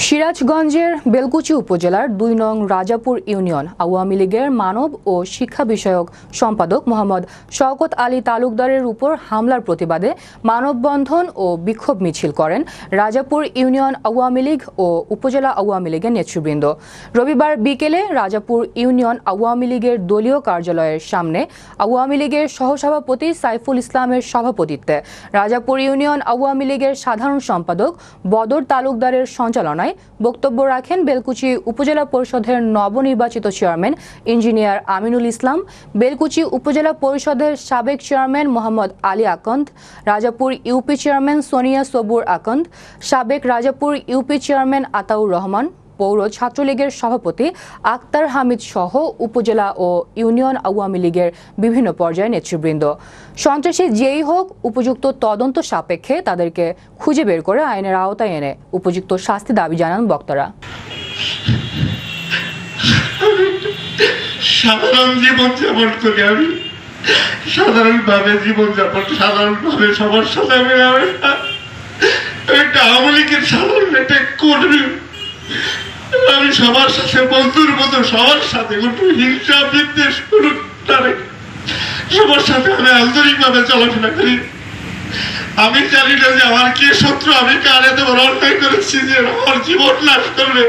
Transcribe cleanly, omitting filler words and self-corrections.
সিরাজগঞ্জের বেলকুচি উপজেলার ২ নং রাজাপুর ইউনিয়ন আওয়ামী লীগের মানব ও শিক্ষা বিষয়ক সম্পাদক মোহাম্মদ শওকত আলী তালুকদারের উপর হামলার প্রতিবাদে মানববন্ধন ও বিক্ষোভ মিছিল করেন রাজাপুর ইউনিয়ন আওয়ামী লীগ ও উপজেলা আওয়ামী লীগের নেতৃবৃন্দ। রবিবার বিকেলে রাজাপুর ইউনিয়ন আওয়ামী লীগের দলীয় কার্যালয়ের সামনে আওয়ামী লীগের সহসভাপতি সাইফুল ইসলামের সভাপতিত্বে রাজাপুর ইউনিয়ন আওয়ামী লীগের সাধারণ সম্পাদক বদর তালুকদারের সঞ্চালনায় বক্তব্য রাখেন বেলকুচি উপজেলা পরিষদের নবনির্বাচিত চেয়ারম্যান ইঞ্জিনিয়ার আমিনুল ইসলাম, বেলকুচি উপজেলা পরিষদের সাবেক চেয়ারম্যান মোহাম্মদ আলী আকন্দ, রাজাপুর ইউপি চেয়ারম্যান সোনিয়া সবুর আকন্দ, সাবেক রাজাপুর ইউপি চেয়ারম্যান আতাউর রহমান, পৌর ছাত্রলীগের সভাপতি আক্তার হামিদ সহ উপজেলা ও ইউনিয়ন আওয়ামী লীগের বিভিন্ন পর্যায়ের নেতৃবৃন্দ। সন্ত্রাসী যেই হোক, উপযুক্ত তদন্ত সাপেক্ষে তাদেরকে খুঁজে বের করে আইনের আওতায় এনে উপযুক্ত শাস্তি দাবি জানান বক্তারা। সাধারণ জীবনযাপন করি আমি, সাধারণভাবে সাধারণভাবে সবার সাথে আমি একটা আওয়ামী লীগের সাধারণ একটা কর্মী। আমি সবার সাথে বন্ধুর মতো সবার সাথে কোনো হিংসা বিদ্বেষ সবার সাথে আমি আন্তরিকভাবে চলাফেরা করি। আমি জানি না যে আমার কে শত্রু, আমি কার এত বড় অন্যায় করেছি যে আমার জীবন নাশ করবে।